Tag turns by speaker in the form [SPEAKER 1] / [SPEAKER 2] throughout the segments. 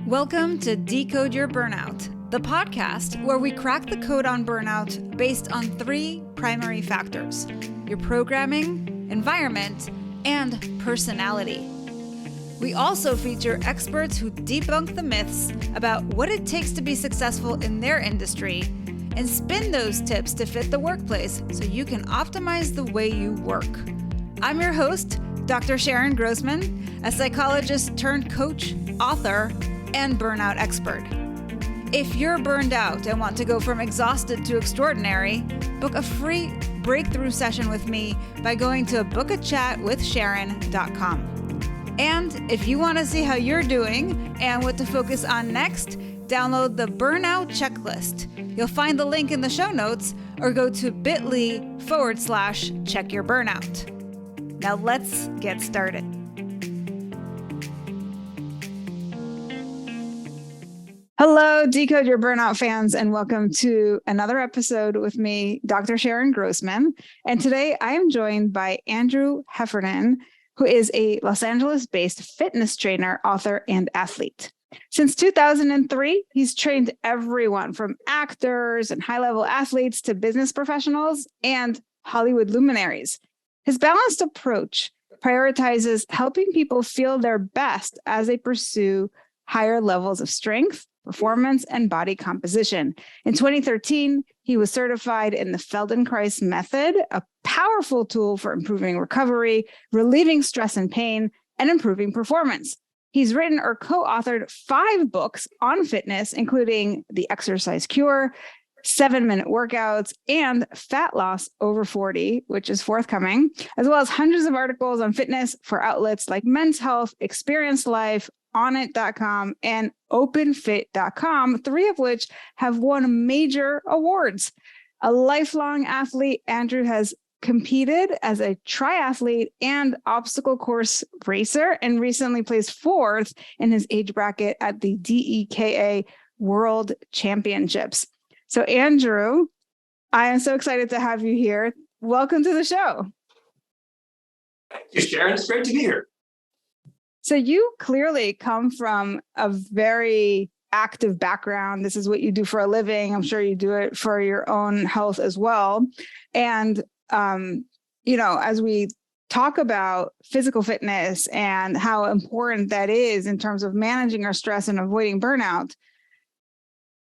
[SPEAKER 1] Welcome to Decode Your Burnout, the podcast where we crack the code on burnout based on three primary factors: your programming, environment, and personality. We also feature experts who debunk the myths about what it takes to be successful in their industry and spin those tips to fit the workplace so you can optimize the way you work. I'm your host, Dr. Sharon Grossman, a psychologist turned coach, author, and burnout expert. If you're burned out and want to go from exhausted to extraordinary, book a free breakthrough session with me by going to bookachatwithsharon.com. And if you want to see how you're doing and what to focus on next, download the Burnout Checklist. You'll find the link in the show notes or go to bit.ly/checkyourburnout. Now let's get started. Hello, Decode Your Burnout fans, and welcome to another episode with me, Dr. Sharon Grossman. And today I am joined by Andrew Heffernan, who is a Los Angeles-based fitness trainer, author, and athlete. Since 2003, he's trained everyone from actors and high-level athletes to business professionals and Hollywood luminaries. His balanced approach prioritizes helping people feel their best as they pursue higher levels of strength, performance, and body composition. In 2013, he was certified in the Feldenkrais Method, a powerful tool for improving recovery, relieving stress and pain, and improving performance. He's written or co-authored 5 books on fitness, including The Exercise Cure, 7-Minute Workouts, and Fat Loss Over 40, which is forthcoming, as well as hundreds of articles on fitness for outlets like Men's Health, Experience Life, Onnit.com, and OpenFit.com, 3 of which have won major awards. A lifelong athlete, Andrew has competed as a triathlete and obstacle course racer and recently placed 4th in his age bracket at the DEKA World Championships. So Andrew, I am so excited to have you here. Welcome to the show.
[SPEAKER 2] Thank you, Sharon. It's great to be here.
[SPEAKER 1] So you clearly come from a very active background. This is what you do for a living. I'm sure you do it for your own health as well. And, as we talk about physical fitness and how important that is in terms of managing our stress and avoiding burnout,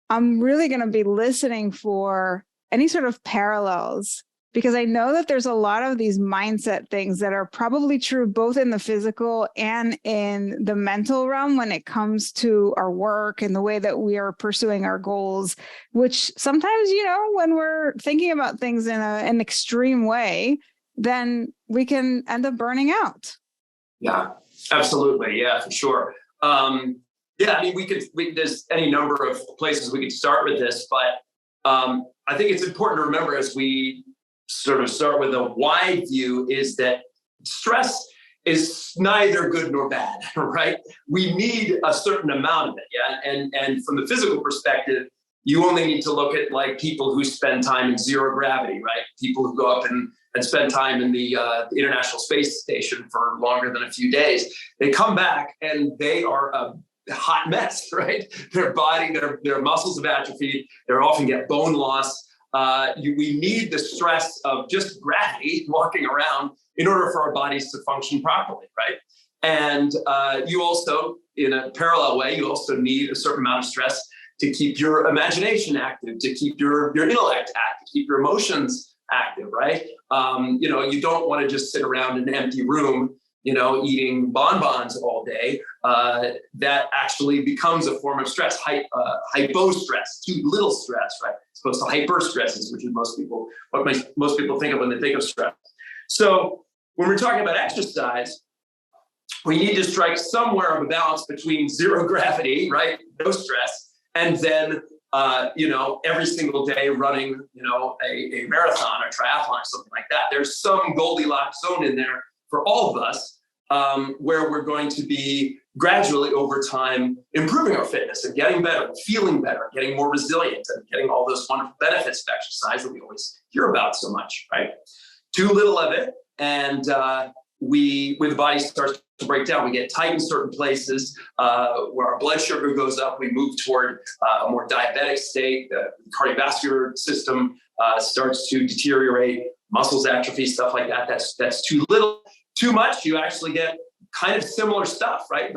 [SPEAKER 1] I'm really going to be listening for any sort of parallels, because I know that there's a lot of these mindset things that are probably true both in the physical and in the mental realm when it comes to our work and the way that we are pursuing our goals, which sometimes, when we're thinking about things in an extreme way, then we can end up burning out.
[SPEAKER 2] Yeah, absolutely. Yeah, for sure. There's any number of places we could start with this, but I think it's important to remember as we sort of start with a wide view is that stress is neither good nor bad, right? We need a certain amount of it, yeah? And from the physical perspective, you only need to look at like people who spend time in zero gravity, right? People who go up and spend time in the International Space Station for longer than a few days. They come back and they are a hot mess, right? Their body, their muscles have atrophied. They often get bone loss. We need the stress of just gravity walking around in order for our bodies to function properly, right? And you also, in a parallel way, you also need a certain amount of stress to keep your imagination active, to keep your intellect active, keep your emotions active, right? You don't want to just sit around in an empty room, eating bonbons all day. That actually becomes a form of stress, hypo-stress, too little stress, right? As opposed to hyper-stresses, which is most people think of when they think of stress. So when we're talking about exercise, we need to strike somewhere of a balance between zero gravity, right? No stress, and then, every single day running, a marathon or triathlon or something like that. There's some Goldilocks zone in there for all of us, where we're going to be gradually over time improving our fitness and getting better, feeling better, getting more resilient, and getting all those wonderful benefits of exercise that we always hear about so much, right? Too little of it, and when the body starts to break down, we get tight in certain places where our blood sugar goes up. We move toward a more diabetic state. The cardiovascular system starts to deteriorate. Muscles atrophy, stuff like that. That's too little. Too much, you actually get kind of similar stuff, right?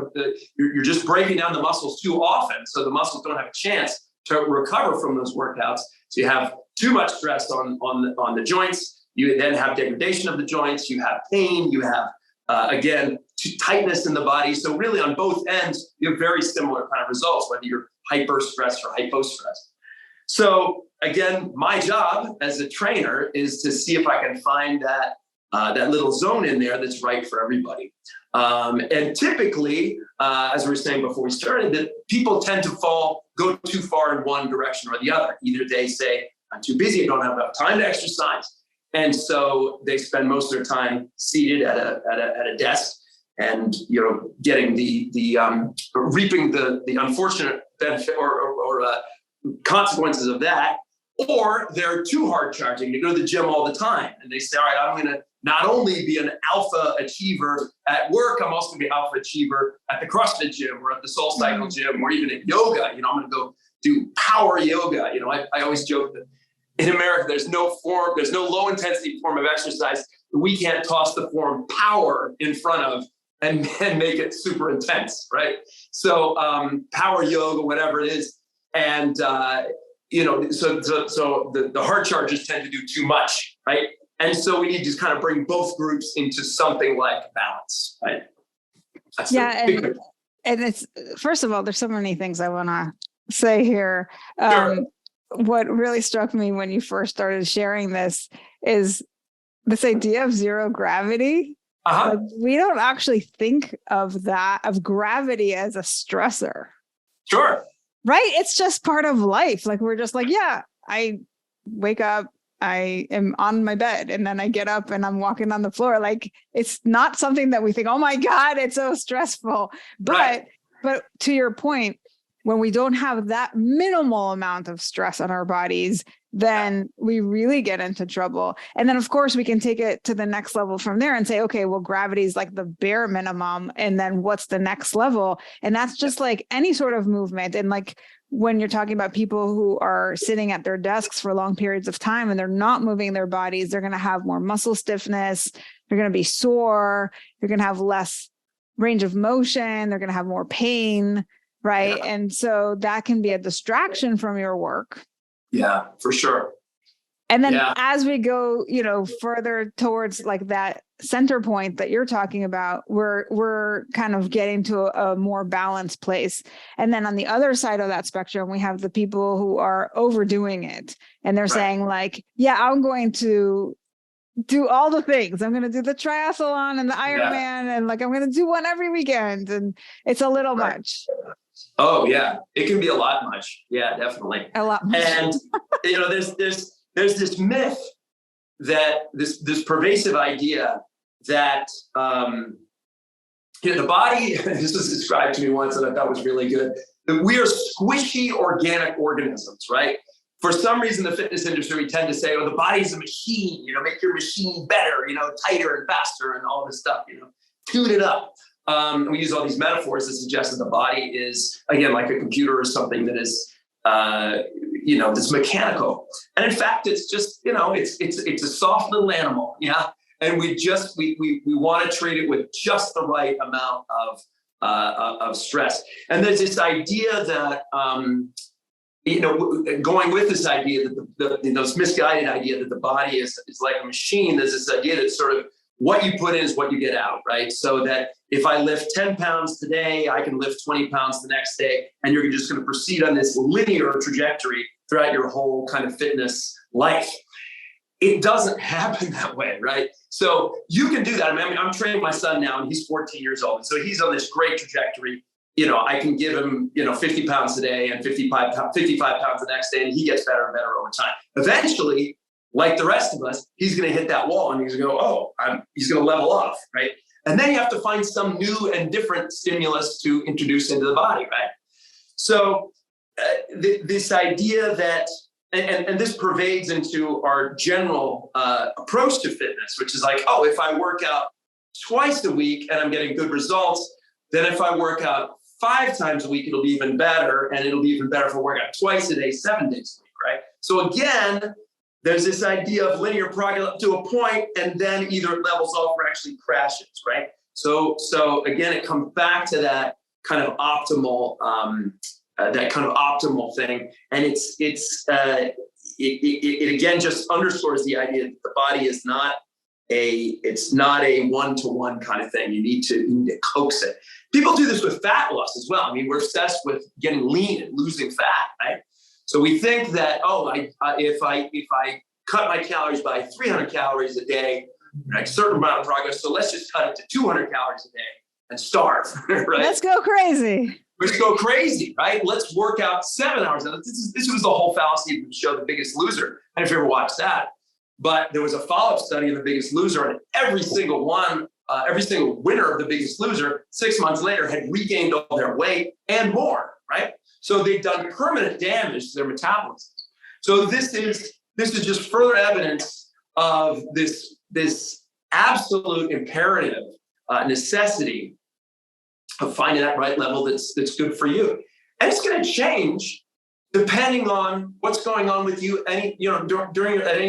[SPEAKER 2] You're just breaking down the muscles too often, so the muscles don't have a chance to recover from those workouts. So you have too much stress on the joints. You then have degradation of the joints. You have pain. You have again tightness in the body. So really, on both ends, you have very similar kind of results, whether you're hyper stressed or hypo-stressed. So again, my job as a trainer is to see if I can find that little zone in there that's right for everybody. And typically, as we were saying before we started, that people tend to go too far in one direction or the other. Either they say, I'm too busy, I don't have enough time to exercise. And so they spend most of their time seated at a desk and, getting reaping the unfortunate benefit or consequences of that. Or they're too hard charging. They go to the gym all the time and they say, all right, I'm going to not only be an alpha achiever at work, I'm also going to be an alpha achiever at the CrossFit gym or at the Soul Cycle gym or even at yoga. I'm going to go do power yoga. I always joke that in America, there's no low intensity form of exercise that we can't toss the form power in front of and make it super intense, right? So power yoga, whatever it is. And, so the hard chargers tend to do too much, right? And so we need to kind of bring both groups into something like balance, right? That's
[SPEAKER 1] and it's, first of all, there's so many things I want to say here.
[SPEAKER 2] Sure.
[SPEAKER 1] What really struck me when you first started sharing this is this idea of zero gravity. Like, we don't actually think of gravity as a stressor.
[SPEAKER 2] Sure.
[SPEAKER 1] Right? It's just part of life. Like, we're just like, yeah, I wake up, I am on my bed, and then I get up and I'm walking on the floor. Like, it's not something that we think, oh my God, it's so stressful. But to your point, when we don't have that minimal amount of stress on our bodies, then we really get into trouble. And then, of course, we can take it to the next level from there and say, okay, well, gravity is like the bare minimum. And then what's the next level? And that's just like any sort of movement. And like when you're talking about people who are sitting at their desks for long periods of time and they're not moving their bodies, they're going to have more muscle stiffness. They're going to be sore. They're going to have less range of motion. They're going to have more pain. Right. Yeah. And so that can be a distraction from your work.
[SPEAKER 2] Yeah, for sure.
[SPEAKER 1] And then as we go, further towards like that center point that you're talking about, we're kind of getting to a more balanced place. And then on the other side of that spectrum, we have the people who are overdoing it. And they're saying like, yeah, I'm going to do all the things. I'm going to do the triathlon and the Ironman and like, I'm going to do one every weekend. And it's a little much.
[SPEAKER 2] Oh yeah. It can be a lot much. Yeah, definitely.
[SPEAKER 1] A lot much.
[SPEAKER 2] And, there's this myth that this pervasive idea that, the body, this was described to me once and I thought was really good, that we are squishy organic organisms, right? For some reason, the fitness industry, we tend to say, oh, the body's a machine, make your machine better, tighter and faster and all this stuff, tune it up. We use all these metaphors that suggest that the body is, again, like a computer or something that is, that's mechanical. And in fact, it's just, it's a soft little animal. Yeah. And we want to treat it with just the right amount of stress. And there's this idea that, going with this idea that this misguided idea that the body is like a machine, there's this idea that sort of what you put in is what you get out, right? So that if I lift 10 pounds today, I can lift 20 pounds the next day, and you're just going to proceed on this linear trajectory throughout your whole kind of fitness life. It doesn't happen that way, right? So you can do that. I mean, I'm training my son now, and he's 14 years old. So he's on this great trajectory. I can give him, 50 pounds today and 55 pounds the next day, and he gets better and better over time. Eventually, like the rest of us, he's going to hit that wall and he's going to go, he's going to level off, right? And then you have to find some new and different stimulus to introduce into the body, right? So this idea that, and this pervades into our general approach to fitness, which is like, if I work out twice a week and I'm getting good results, then if I work out 5 times a week, it'll be even better. And it'll be even better if I work out twice a day, 7 days a week, right? So again, there's this idea of linear progress up to a point, and then either it levels off or actually crashes, right? So again, it comes back to that kind of optimal, thing, and it again just underscores the idea that the body is not a one-to-one kind of thing. You need to coax it. People do this with fat loss as well. I mean, we're obsessed with getting lean and losing fat, right? So we think that, if I cut my calories by 300 calories a day, a certain amount of progress, so let's just cut it to 200 calories a day and starve, right?
[SPEAKER 1] Let's go crazy.
[SPEAKER 2] Let's go crazy, right? Let's work out 7 hours. This was the whole fallacy of the show, The Biggest Loser. I don't know if you ever watched that, but there was a follow-up study of The Biggest Loser, and every single winner of The Biggest Loser, 6 months later, had regained all their weight and more, right? So they've done permanent damage to their metabolism. So this is just further evidence of this absolute imperative necessity of finding that right level that's good for you. And it's going to change depending on what's going on with you at any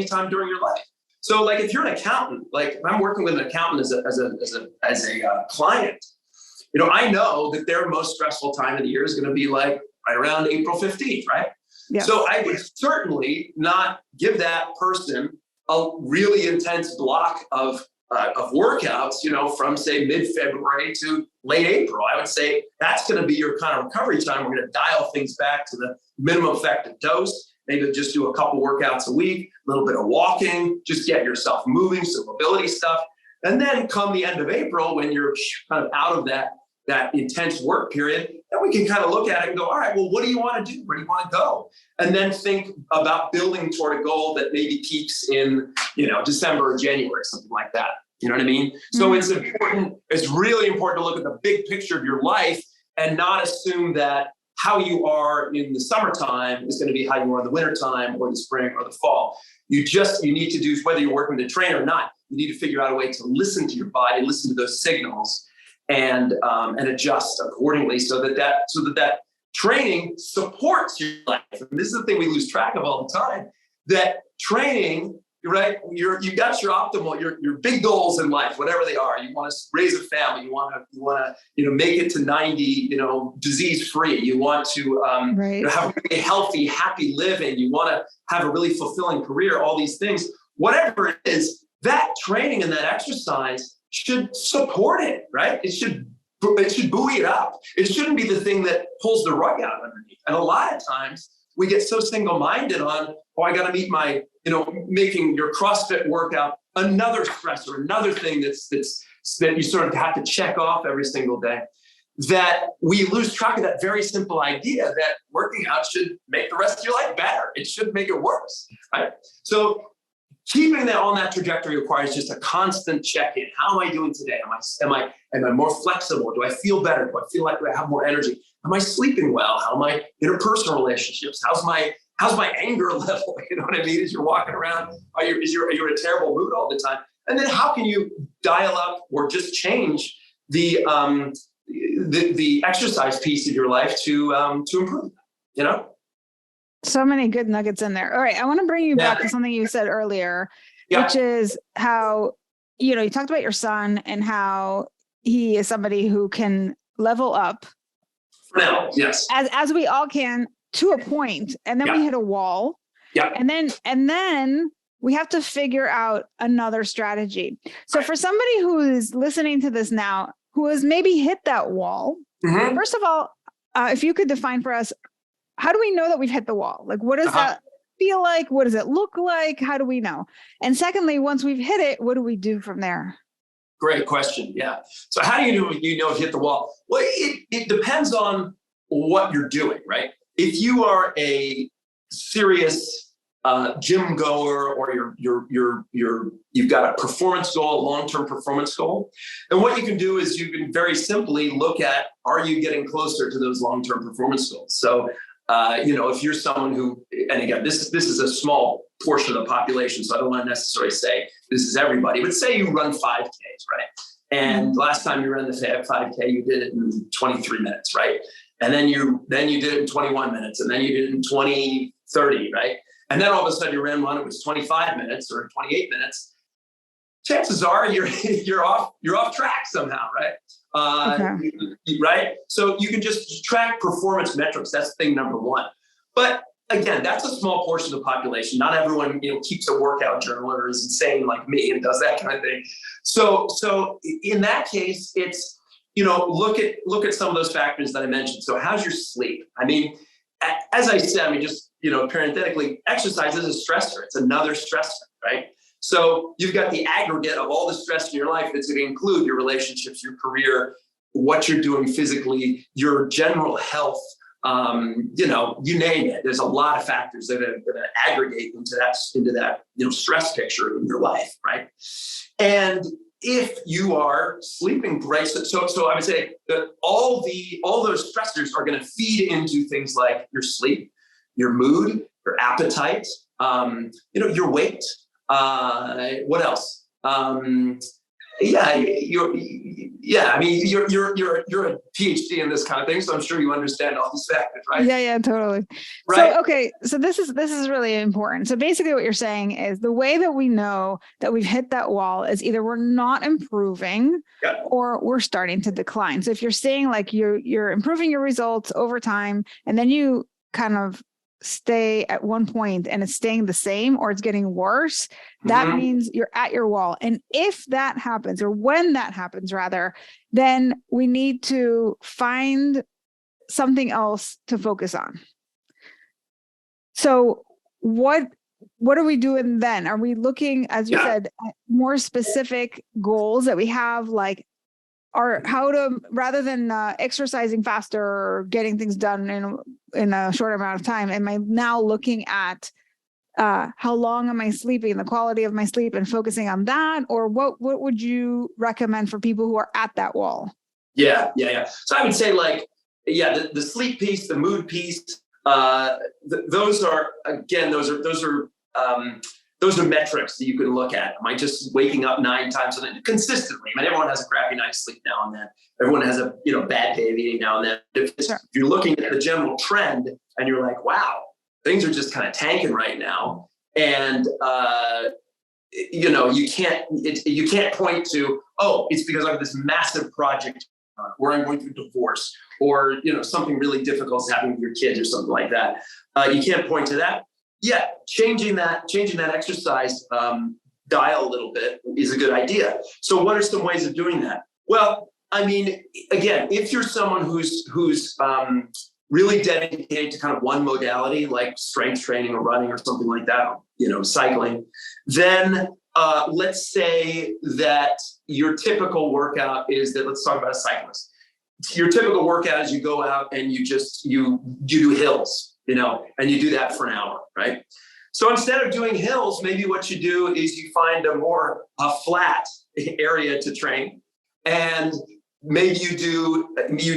[SPEAKER 2] time during your life. So like if you're an accountant, like if I'm working with an accountant as a client, I know that their most stressful time of the year is going to be like right around April 15th, right? Yeah. So I would certainly not give that person a really intense block of workouts, from say mid-February to late April. I would say that's going to be your kind of recovery time. We're going to dial things back to the minimum effective dose. Maybe just do a couple workouts a week, a little bit of walking, just get yourself moving, some mobility stuff. And then come the end of April, when you're kind of out of that intense work period, then we can kind of look at it and go, all right, well, what do you want to do? Where do you want to go? And then think about building toward a goal that maybe peaks in, December or January, something like that. You know what I mean? Mm-hmm. So it's important. It's really important to look at the big picture of your life and not assume that how you are in the summertime is going to be how you are in the wintertime or the spring or the fall. You need to do, whether you're working with a trainer or not, you need to figure out a way to listen to your body, listen to those signals, and adjust accordingly so that training supports your life. And this is the thing we lose track of all the time, that training, right? You got your optimal, your big goals in life, whatever they are. You want to raise a family. You want to make it to 90, disease free. You want to have a really healthy, happy living. You want to have a really fulfilling career. All these things, whatever it is, that training and that exercise should support it, right? It should buoy it up. It shouldn't be the thing that pulls the rug out underneath. And a lot of times we get so single-minded on, I got to meet my, making your CrossFit workout another stressor, another thing that you sort of have to check off every single day, that we lose track of that very simple idea that working out should make the rest of your life better. It shouldn't make it worse, right? So keeping that on that trajectory requires just a constant check-in. How am I doing today? Am I more flexible? Do I feel better? Do I feel like I have more energy? Am I sleeping well? How are my interpersonal relationships? How's my anger level? You know what I mean? As you're walking around, are you in a terrible mood all the time? And then how can you dial up or just change the exercise piece of your life to improve that,
[SPEAKER 1] So many good nuggets in there. All right. I want to bring you back to something you said earlier, which is how, you talked about your son and how he is somebody who can level up.
[SPEAKER 2] For now, yes.
[SPEAKER 1] As we all can, to a point, and then we hit a wall. Yeah. And then we have to figure out another strategy. So for somebody who is listening to this now, who has maybe hit that wall, first of all, if you could define for us, how do we know that we've hit the wall? Like, what does that feel like? What does it look like? How do we know? And secondly, once we've hit it, what do we do from there?
[SPEAKER 2] Great question. Yeah. So how do you know you've hit the wall? Well, it depends on what you're doing, right? If you are a serious gym goer, or you've got a performance goal, a long-term performance goal, and what you can do is you can very simply look at, are you getting closer to those long-term performance goals? So, if you're someone who, and again, this is a small portion of the population, so I don't want to necessarily say this is everybody, but say you run 5Ks, right? And last time you ran the 5K, you did it in 23 minutes, right? And then you did it in 21 minutes, and then you did it in 30, right? And then all of a sudden you ran one, it was 25 minutes or 28 minutes. Chances are you're off track somehow, right? Right? So you can just track performance metrics. That's thing number one. But again, that's a small portion of the population. Not everyone, keeps a workout journal or is insane like me and does that kind of thing. So in that case, it's, look at some of those factors that I mentioned. So how's your sleep? I mean, as I said, just, parenthetically, exercise is a stressor. It's another stressor, right? So you've got the aggregate of all the stress in your life that's going to include your relationships, your career, what you're doing physically, your general health, you name it. There's a lot of factors that aggregate into that stress picture in your life, right? And if you are sleeping great, so I would say that all those stressors are going to feed into things like your sleep, your mood, your appetite, your weight. What else? You're a PhD in this kind of thing, so I'm sure you understand all these factors, right?
[SPEAKER 1] Yeah, totally.
[SPEAKER 2] Right.
[SPEAKER 1] So, okay. So this is really important. So basically what you're saying is the way that we know that we've hit that wall is either we're not improving or we're starting to decline. So if you're saying like you're improving your results over time and then you kind of stay at one point and it's staying the same or it's getting worse, that means you're at your wall. And if that happens, or when that happens rather, then we need to find something else to focus on. So what are we doing then? Are we looking, as you said, at more specific goals that we have, like, or how to, rather than exercising faster or getting things done in a short amount of time, am I now looking at how long am I sleeping, the quality of my sleep, and focusing on that? Or what would you recommend for people who are at that wall?
[SPEAKER 2] Yeah. So I would say the sleep piece, the mood piece, those are metrics that you can look at. Am I just waking up 9 times consistently? I mean, everyone has a crappy night's sleep now and then. Everyone has a bad day of eating now and then. If you're looking at the general trend and you're like, wow, things are just kind of tanking right now, and you can't point to, oh, it's because I have this massive project or I'm going through divorce, or something really difficult is happening with your kids or something like that. You can't point to that. Yeah, changing that exercise dial a little bit is a good idea. So what are some ways of doing that? Well, I mean, again, if you're someone who's really dedicated to kind of one modality, like strength training or running or something like that, cycling, then let's say that your typical workout is that, let's talk about a cyclist. Your typical workout is you go out and you do hills, and you do that for an hour, right? So instead of doing hills, maybe what you do is you find a flat area to train, and maybe you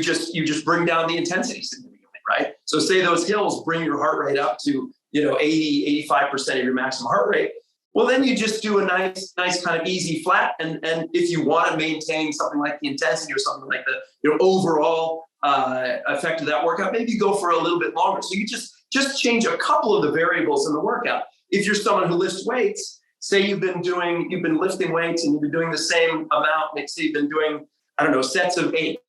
[SPEAKER 2] just bring down the intensity significantly, right? So say those hills bring your heart rate up to 80, 85% of your maximum heart rate. Well, then you just do a nice kind of easy flat, and if you want to maintain something like the intensity or something like the overall effect of that workout, maybe you go for a little bit longer. So you just change a couple of the variables in the workout. If you're someone who lifts weights, say you've been lifting weights and you've been doing the same amount, let's say you've been doing, sets of 8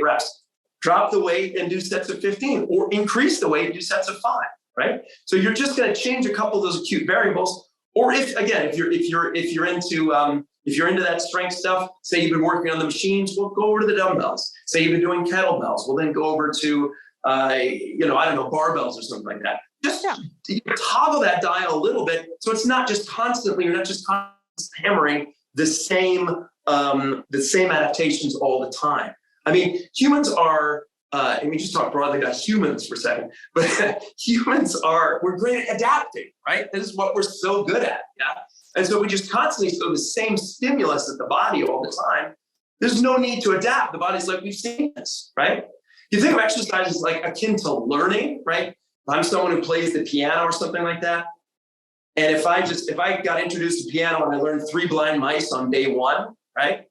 [SPEAKER 2] reps, drop the weight and do sets of 15, or increase the weight and do sets of 5, right? So you're just going to change a couple of those acute variables. Or if you're into that strength stuff, say you've been working on the machines, well, go over to the dumbbells. Say you've been doing kettlebells, well, then go over to barbells or something like that. Just toggle that dial a little bit, so it's not just you're not just hammering the same adaptations all the time. I mean, humans are. And we just talk broadly about humans for a second, but we're great at adapting, right? This is what we're so good at, yeah? And so we just constantly throw the same stimulus at the body all the time. There's no need to adapt. The body's like, we've seen this, right? You think of exercise as like akin to learning, right? If I'm someone who plays the piano or something like that, and if I got introduced to piano and I learned 3 blind mice on day 1, right?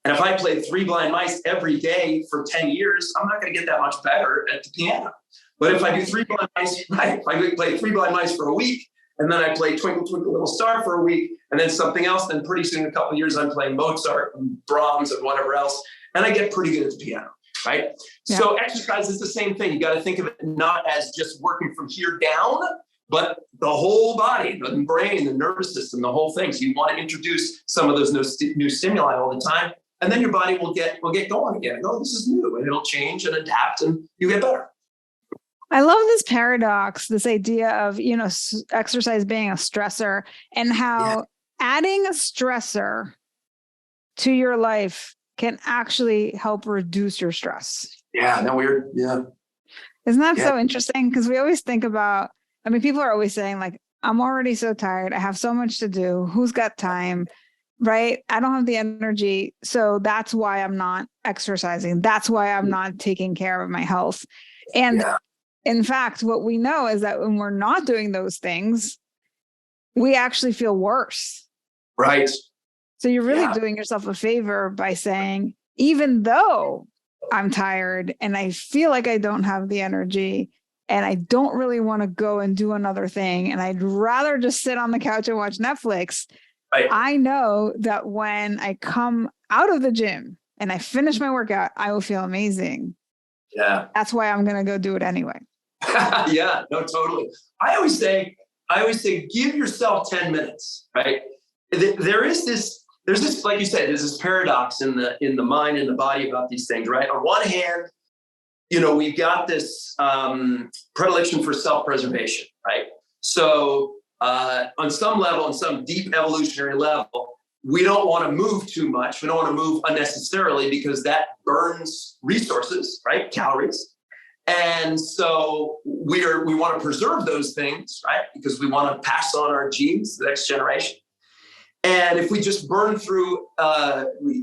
[SPEAKER 2] And if I play Three Blind Mice every day for 10 years, I'm not going to get that much better at the piano. But if I do Three Blind Mice, right, if I play Three Blind Mice for a week, and then I play Twinkle, Twinkle, Little Star for a week, and then something else, then pretty soon, in a couple of years, I'm playing Mozart and Brahms and whatever else, and I get pretty good at the piano, right? Yeah. So exercise is the same thing. You got to think of it not as just working from here down, but the whole body, the brain, the nervous system, the whole thing. So you want to introduce some of those new stimuli all the time, and then your body will get going again. Oh, this is new, and it'll change and adapt, and you get better.
[SPEAKER 1] I love this paradox, this idea of, exercise being a stressor, and how adding a stressor to your life can actually help reduce your stress.
[SPEAKER 2] Yeah, no, weird. Yeah.
[SPEAKER 1] Isn't that so interesting? Because we always think about, people are always saying like, I'm already so tired. I have so much to do. Who's got time? Right? I don't have the energy. So that's why I'm not exercising. That's why I'm not taking care of my health. And in fact, what we know is that when we're not doing those things, we actually feel worse.
[SPEAKER 2] Right.
[SPEAKER 1] So you're really doing yourself a favor by saying, even though I'm tired and I feel like I don't have the energy and I don't really want to go and do another thing, and I'd rather just sit on the couch and watch Netflix, I know that when I come out of the gym and I finish my workout, I will feel amazing.
[SPEAKER 2] Yeah.
[SPEAKER 1] That's why I'm going to go do it anyway.
[SPEAKER 2] Yeah, no, totally. I always say, give yourself 10 minutes, right? There's this, like you said, there's this paradox in the mind and the body about these things, right? On one hand, we've got this predilection for self-preservation, right? So on some level, on some deep evolutionary level, we don't want to move too much. We don't want to move unnecessarily because that burns resources, right? Calories. And so we want to preserve those things, right? Because we want to pass on our genes to the next generation. And if we just burn through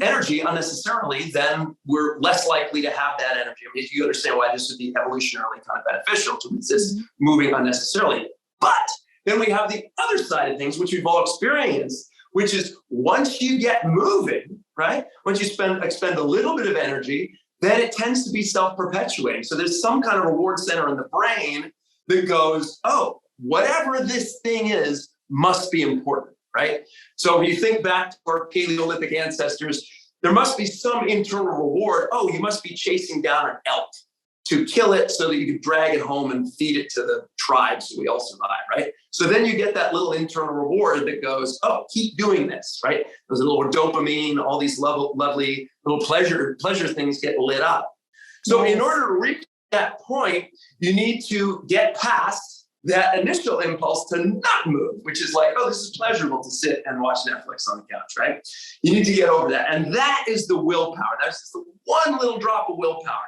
[SPEAKER 2] energy unnecessarily, then we're less likely to have that energy. If you understand why this would be evolutionarily kind of beneficial to resist moving unnecessarily. But then we have the other side of things, which we've all experienced, which is once you get moving, right? Once you expend a little bit of energy, then it tends to be self-perpetuating. So there's some kind of reward center in the brain that goes, oh, whatever this thing is must be important, right? So when you think back to our Paleolithic ancestors, there must be some internal reward. Oh, you must be chasing down an elk to kill it so that you can drag it home and feed it to the tribe so we all survive, right? So then you get that little internal reward that goes, oh, keep doing this, right? There's a little dopamine, all these lovely little pleasure things get lit up. So in order to reach that point, you need to get past that initial impulse to not move, which is like, oh, this is pleasurable to sit and watch Netflix on the couch, right? You need to get over that. And that is the willpower. That's just the one little drop of willpower.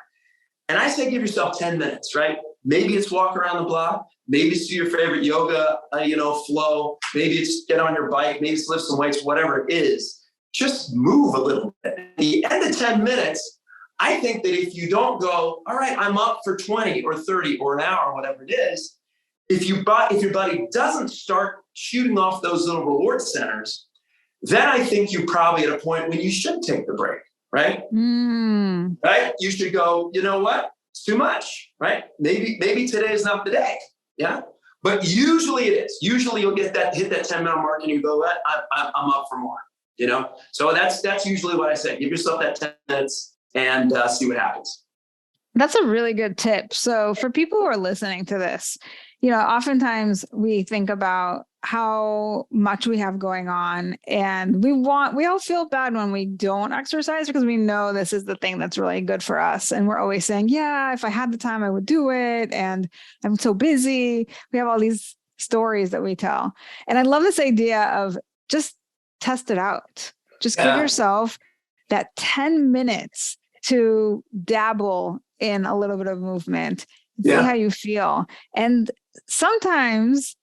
[SPEAKER 2] And I say, give yourself 10 minutes, right? Maybe it's walk around the block. Maybe it's do your favorite yoga, flow. Maybe it's get on your bike. Maybe it's lift some weights, whatever it is. Just move a little bit. At the end of 10 minutes, I think that if you don't go, all right, I'm up for 20 or 30 or an hour, whatever it is, if your body doesn't start shooting off those little reward centers, then I think you're probably at a point when you should take the break. Right? Right? You should go, you know what? It's too much, right? Maybe today is not the day. Yeah. But usually it is. Usually you'll hit that 10-minute mark and you go, I'm up for more, So that's usually what I say. Give yourself that 10 minutes and see what happens.
[SPEAKER 1] That's a really good tip. So for people who are listening to this, oftentimes we think about how much we have going on, and we all feel bad when we don't exercise because we know this is the thing that's really good for us. And we're always saying, yeah, if I had the time, I would do it. And I'm so busy. We have all these stories that we tell. And I love this idea of just test it out. Just give yourself that 10 minutes to dabble in a little bit of movement, see how you feel. And sometimes,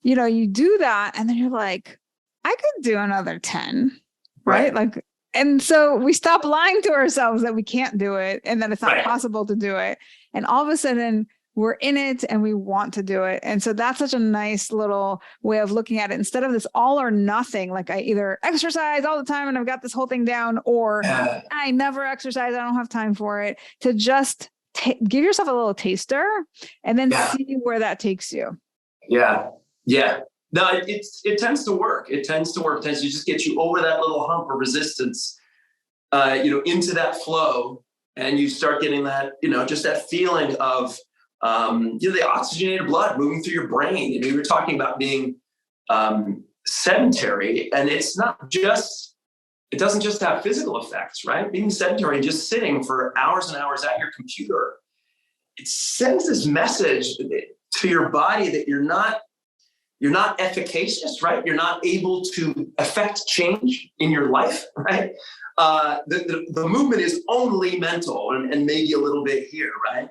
[SPEAKER 1] you do that and then you're like, I could do another 10, right? And so we stop lying to ourselves that we can't do it and that it's not possible to do it. And all of a sudden we're in it and we want to do it. And so that's such a nice little way of looking at it. Instead of this all or nothing, like I either exercise all the time and I've got this whole thing down, or I never exercise, I don't have time for it, to just give yourself a little taster and then see where that takes you. Yeah. No, it tends to work. It tends to just get you over that little hump of resistance, into that flow. And you start getting that, just that feeling of, the oxygenated blood moving through your brain. And we were talking about being sedentary, and it doesn't just have physical effects, right? Being sedentary and just sitting for hours and hours at your computer, it sends this message to your body that you're not efficacious, right? You're not able to affect change in your life, right? The movement is only mental and maybe a little bit here, right?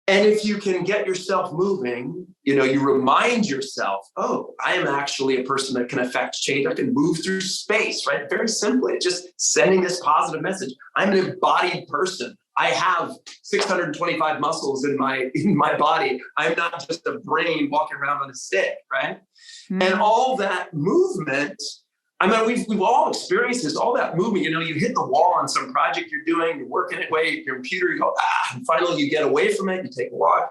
[SPEAKER 1] And if you can get yourself moving, you remind yourself, oh, I am actually a person that can affect change. I can move through space, right? Very simply, just sending this positive message. I'm an embodied person. I have 625 muscles in my body. I'm not just a brain walking around on a stick, right? Mm-hmm. And all that movement, I mean, we've all experienced this, all that movement, you hit the wall on some project you're doing, you're working it away, your computer, you go, and finally you get away from it, you take a walk,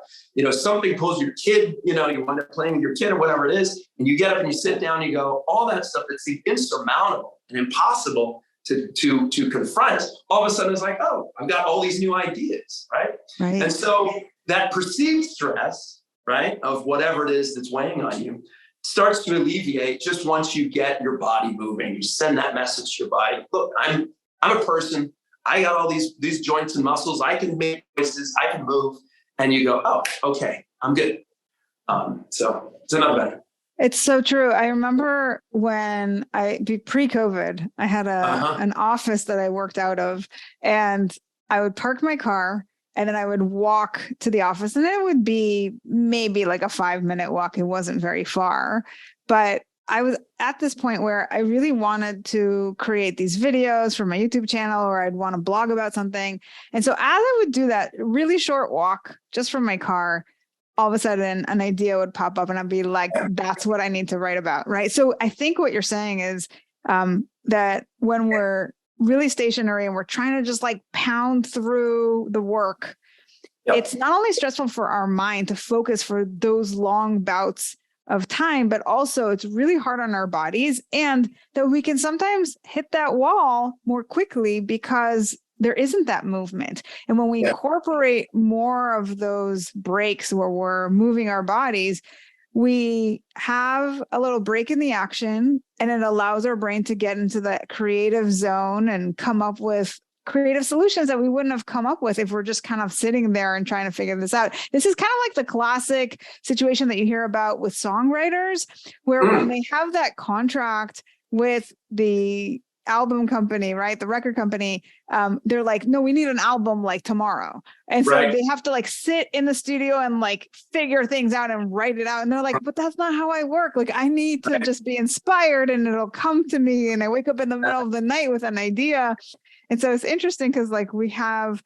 [SPEAKER 1] something pulls your kid, you wind up playing with your kid or whatever it is, and you get up and you sit down and you go, all that stuff that's insurmountable and impossible to confront, all of a sudden it's like, oh, I've got all these new ideas, right? And so that perceived stress, right, of whatever it is that's weighing on you, starts to alleviate just once you get your body moving. You send that message to your body. Look, I'm a person. I got all these joints and muscles. I can make choices. I can move. And you go, oh, okay, I'm good. So it's another better. It's so true. I remember when pre-COVID, I had an office that I worked out of, and I would park my car and then I would walk to the office, and it would be maybe like a 5-minute walk. It wasn't very far, but I was at this point where I really wanted to create these videos for my YouTube channel, or I'd want to blog about something. And so as I would do that really short walk just from my car, all of a sudden an idea would pop up and I'd be like, that's what I need to write about. Right. So I think what you're saying is that when we're really stationary and we're trying to just like pound through the work, it's not only stressful for our mind to focus for those long bouts of time, but also it's really hard on our bodies, and that we can sometimes hit that wall more quickly because there isn't that movement. And when we incorporate more of those breaks where we're moving our bodies, we have a little break in the action, and it allows our brain to get into that creative zone and come up with creative solutions that we wouldn't have come up with if we're just kind of sitting there and trying to figure this out. This is kind of like the classic situation that you hear about with songwriters, where when they have that contract with the album company, right? The record company, they're like, no, we need an album like tomorrow. And so they have to like sit in the studio and like figure things out and write it out. And they're like, but that's not how I work. Like I need to just be inspired and it'll come to me. And I wake up in the middle of the night with an idea. And so it's interesting because like we have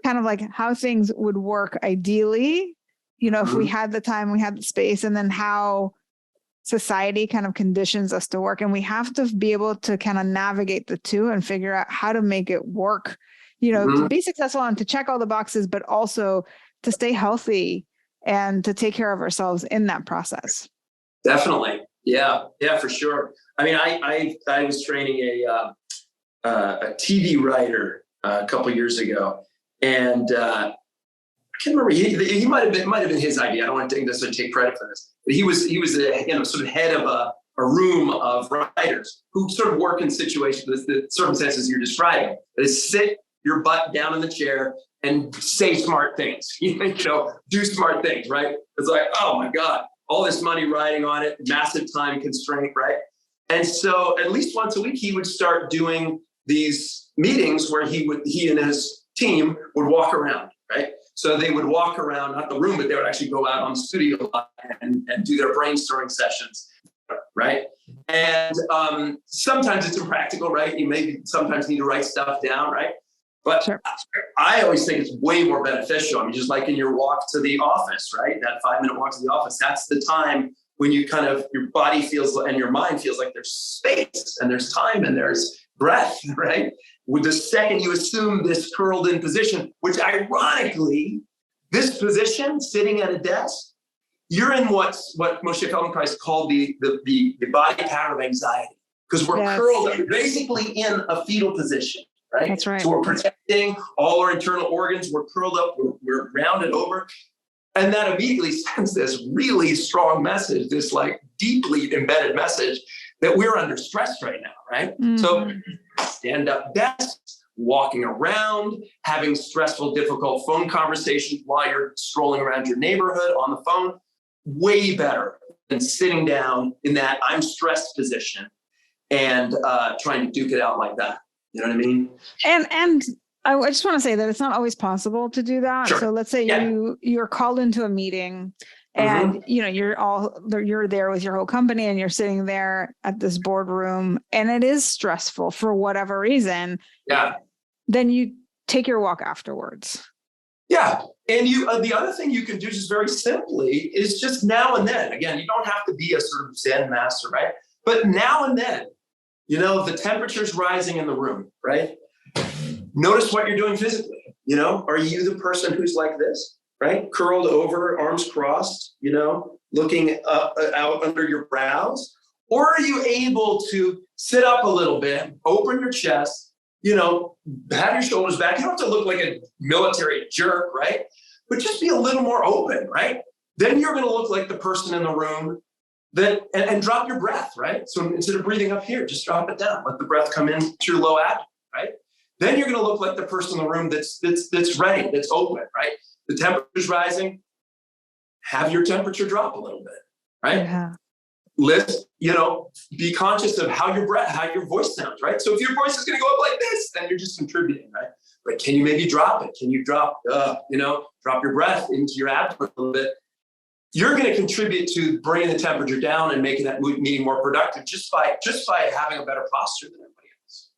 [SPEAKER 1] kind of like how things would work ideally, if we had the time, we had the space, and then how society kind of conditions us to work. And we have to be able to kind of navigate the two and figure out how to make it work, to be successful and to check all the boxes, but also to stay healthy and to take care of ourselves in that process. Definitely. Yeah, for sure. I mean, I was training a TV writer a couple of years ago, and I can't remember. He might have been his idea. I don't want to necessarily take credit for this, but he was sort of head of a room of writers who sort of work in situations, the circumstances you're describing. That is, sit your butt down in the chair and say smart things. Do smart things. Right? It's like, oh my God, all this money riding on it, massive time constraint, right? And so at least once a week, he would start doing these meetings where he and his team would walk around, right? So they would walk around, not the room, but they would actually go out on the studio and do their brainstorming sessions, right? And sometimes it's impractical, right? You maybe sometimes need to write stuff down, right?
[SPEAKER 2] But
[SPEAKER 1] Sure.
[SPEAKER 2] I always think it's way more beneficial. I mean, just like in your walk to the office, right? That 5-minute walk to the office, that's the time when you kind of, your body feels and your mind feels like there's space and there's time and there's breath, right? With the second you assume this curled in position, which ironically, this position, sitting at a desk, you're in what Moshe Feldenkrais called the body pattern of anxiety, because we're curled up, basically in a fetal position, right?
[SPEAKER 1] That's right.
[SPEAKER 2] So we're protecting all our internal organs. We're curled up. We're rounded over. And that immediately sends this really strong message, this like deeply embedded message that we're under stress right now, right? Mm-hmm. So stand up desks, walking around, having stressful, difficult phone conversations while you're strolling around your neighborhood on the phone, way better than sitting down in that I'm stressed position and trying to duke it out like that. You know what I mean? And
[SPEAKER 1] I just want to say that it's not always possible to do that. Sure. So let's say you're called into a meeting and you're there with your whole company and you're sitting there at this boardroom and it is stressful for whatever reason.
[SPEAKER 2] Yeah.
[SPEAKER 1] Then you take your walk afterwards.
[SPEAKER 2] Yeah. And the other thing you can do just very simply is just now and then, again, you don't have to be a sort of Zen master, right? But now and then, the temperature's rising in the room, right? Notice what you're doing physically. Are you the person who's like this, right? Curled over, arms crossed, looking out under your brows? Or are you able to sit up a little bit, open your chest, have your shoulders back? You don't have to look like a military jerk, right? But just be a little more open, right? Then you're going to look like the person in the room and drop your breath, right? So instead of breathing up here, just drop it down. Let the breath come in to your low abdomen, right? Then you're going to look like the person in the room that's ready, that's open, right? The temperature's rising. Have your temperature drop a little bit, right? Yeah. Be conscious of how your voice sounds, right? So if your voice is going to go up like this, then you're just contributing, right? But can you maybe drop it? Can you drop your breath into your abdomen a little bit? You're going to contribute to bringing the temperature down and making that meeting more productive just by having a better posture than everybody else.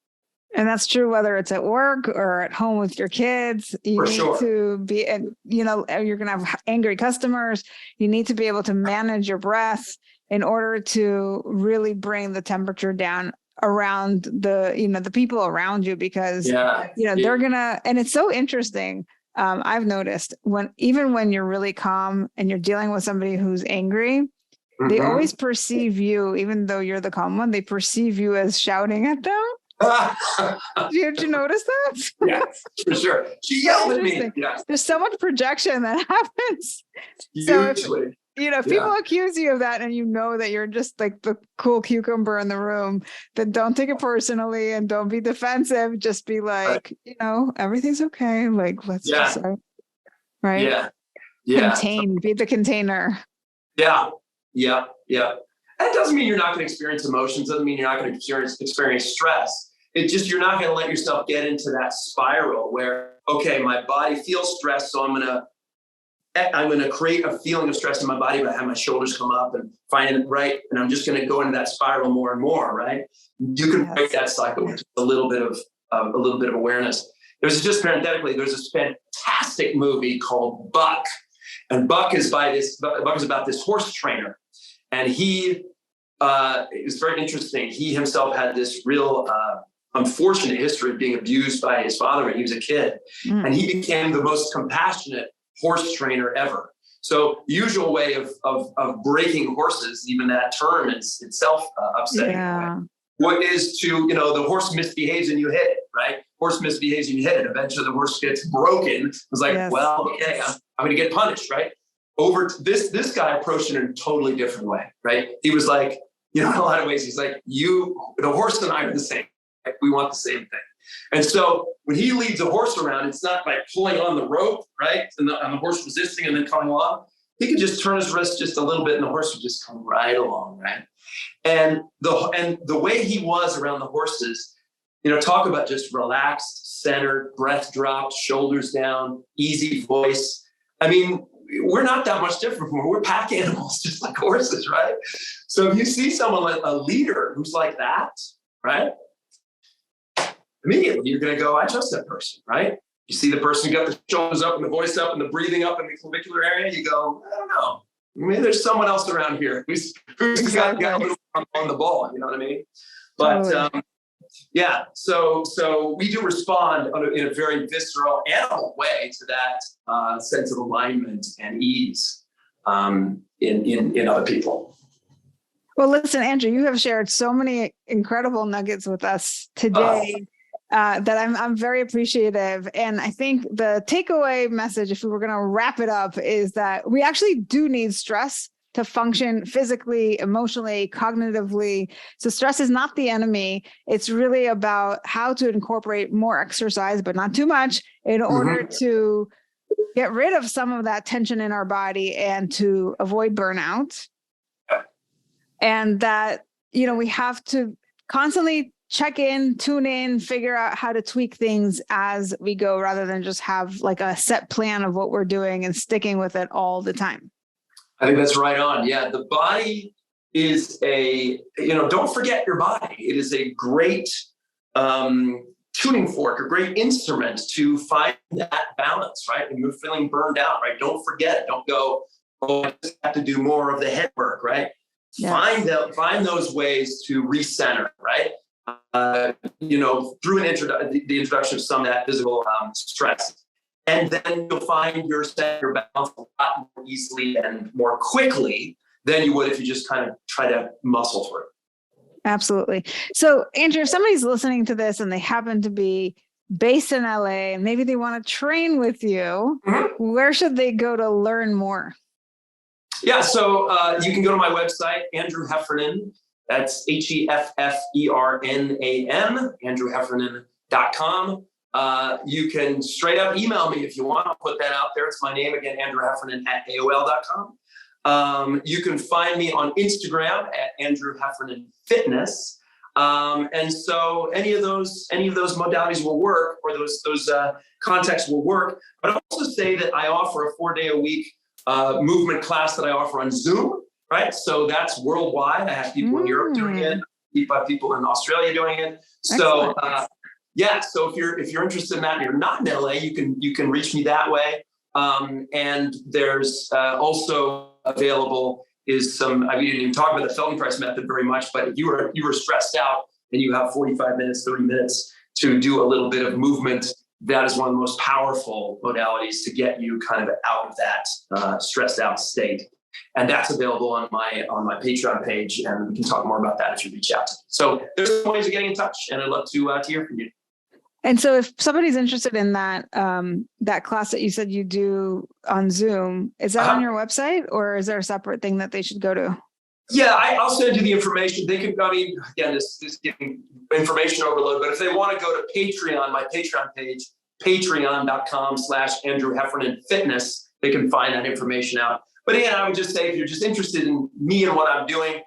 [SPEAKER 1] And that's true whether it's at work or at home with your kids. You need to be, and you're going to have angry customers. You need to be able to manage your breath in order to really bring the temperature down around the people around you, because they're gonna, and it's so interesting. I've noticed even when you're really calm and you're dealing with somebody who's angry, they always perceive you, even though you're the calm one, they perceive you as shouting at them. Did you notice that?
[SPEAKER 2] Yes, for sure. She yelled at me. Yes.
[SPEAKER 1] There's so much projection that happens.
[SPEAKER 2] Usually.
[SPEAKER 1] If people accuse you of that and that you're just like the cool cucumber in the room, then don't take it personally and don't be defensive. Just be like, everything's okay. Like, let's just say, right? Yeah. Be the container.
[SPEAKER 2] Yeah. That doesn't mean you're not going to experience emotions. Doesn't mean you're not going to experience stress. It's just, you're not going to let yourself get into that spiral where, okay, my body feels stressed, so I'm going to create a feeling of stress in my body by having my shoulders come up and finding it right. And I'm just going to go into that spiral more and more, right? You can break that cycle with a little bit of awareness. There's this fantastic movie called Buck. And Buck is about this horse trainer. And it was very interesting. He himself had this real unfortunate history of being abused by his father when he was a kid. And he became the most compassionate horse trainer ever. So the usual way of breaking horses, even that term is itself upsetting. Yeah. What is to, the horse misbehaves and you hit it, right? Horse misbehaves and you hit it. Eventually the horse gets broken. It's like, well, okay, I'm going to get punished, right? Over this guy approached it in a totally different way, right? He was like, in a lot of ways, he's like, the horse and I are the same. Right? We want the same thing. And so when he leads a horse around, it's not like pulling on the rope, right? And the horse resisting and then coming along. He could just turn his wrist just a little bit and the horse would just come right along, right? And the way he was around the horses, talk about just relaxed, centered, breath dropped, shoulders down, easy voice. I mean, we're not that much different from we're pack animals, just like horses, right? So if you see someone like a leader who's like that, right? immediately you're going to go, I trust that person, right? You see the person got the shoulders up and the voice up and the breathing up in the clavicular area. You go, I don't know. Maybe there's someone else around here who's got a little on the ball. You know what I mean? But
[SPEAKER 1] Totally.
[SPEAKER 2] yeah, so we do respond in a very visceral, animal way to that sense of alignment and ease in other people.
[SPEAKER 1] Well, listen, Andrew, you have shared so many incredible nuggets with us today. That I'm very appreciative. And I think the takeaway message, if we were going to wrap it up, is that we actually do need stress to function physically, emotionally, cognitively. So stress is not the enemy. It's really about how to incorporate more exercise, but not too much, in order to get rid of some of that tension in our body and to avoid burnout. And that, we have to constantly check in, tune in, figure out how to tweak things as we go, rather than just have like a set plan of what we're doing and sticking with it all the time.
[SPEAKER 2] I think that's right on. Yeah. The body is don't forget your body. It is a great tuning fork, a great instrument to find that balance, right? When you're feeling burned out, right? Don't forget it. Don't go, I just have to do more of the head work, right? Yes. Find those ways to recenter, right? Through the introduction of some of that physical stress. And then you'll find your balance a lot more easily and more quickly than you would if you just kind of try to muscle through.
[SPEAKER 1] Absolutely. So, Andrew, if somebody's listening to this and they happen to be based in LA and maybe they want to train with you, where should they go to learn more?
[SPEAKER 2] Yeah, so you can go to my website, Andrew Heffernan. That's HEFFERNAN, AndrewHeffernan.com. You can straight up email me if you want. I'll put that out there. It's my name again, Andrew Heffernan at AOL.com. You can find me on Instagram at Andrew Heffernan Fitness. And so any of those modalities will work, or those contexts will work. But I also say that I offer a 4-day-a-week movement class that I offer on Zoom. Right. So that's worldwide. I have people in Europe doing it, people in Australia doing it. So, so if you're interested in that and you're not in LA, you can reach me that way. And there's also available is we didn't even talk about the Feldenkrais method very much, but if you were stressed out and you have 45 minutes, 30 minutes to do a little bit of movement, that is one of the most powerful modalities to get you kind of out of that stressed out state. And that's available on my Patreon page, and we can talk more about that if you reach out to me. So there's some ways of getting in touch, and I'd love to hear from you.
[SPEAKER 1] And so if somebody's interested in that class that you said you do on Zoom, is that on your website, or is there a separate thing that they should go to?
[SPEAKER 2] Yeah, I'll send you the information. They can, again, this giving information overload, but if they want to go to Patreon, my Patreon page, patreon.com/Andrew Heffernan Fitness, they can find that information out. But again, I would just say, if you're just interested in me and what I'm doing,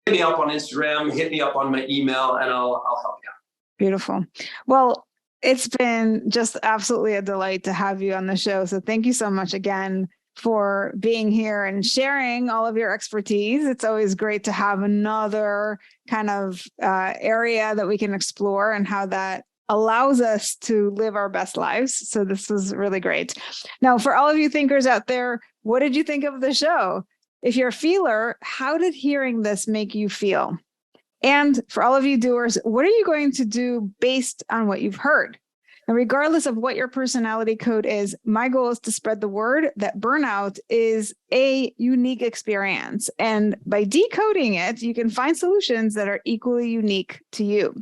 [SPEAKER 2] hit me up on Instagram, hit me up on my email, and I'll help you out.
[SPEAKER 1] Beautiful. Well, it's been just absolutely a delight to have you on the show. So thank you so much again for being here and sharing all of your expertise. It's always great to have another kind of area that we can explore and how that allows us to live our best lives. So this was really great. Now, for all of you thinkers out there, what did you think of the show? If you're a feeler, how did hearing this make you feel? And for all of you doers, what are you going to do based on what you've heard? And regardless of what your personality code is, my goal is to spread the word that burnout is a unique experience. And by decoding it, you can find solutions that are equally unique to you.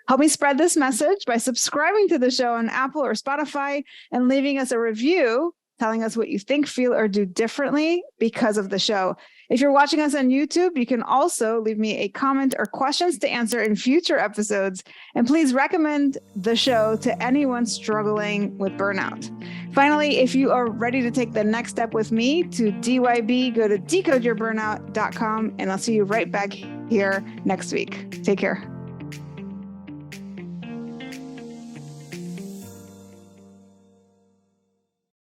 [SPEAKER 1] Help me spread this message by subscribing to the show on Apple or Spotify and leaving us a review telling us what you think, feel, or do differently because of the show. If you're watching us on YouTube, you can also leave me a comment or questions to answer in future episodes. And please recommend the show to anyone struggling with burnout. Finally, if you are ready to take the next step with me to DYB, go to decodeyourburnout.com, and I'll see you right back here next week. Take care.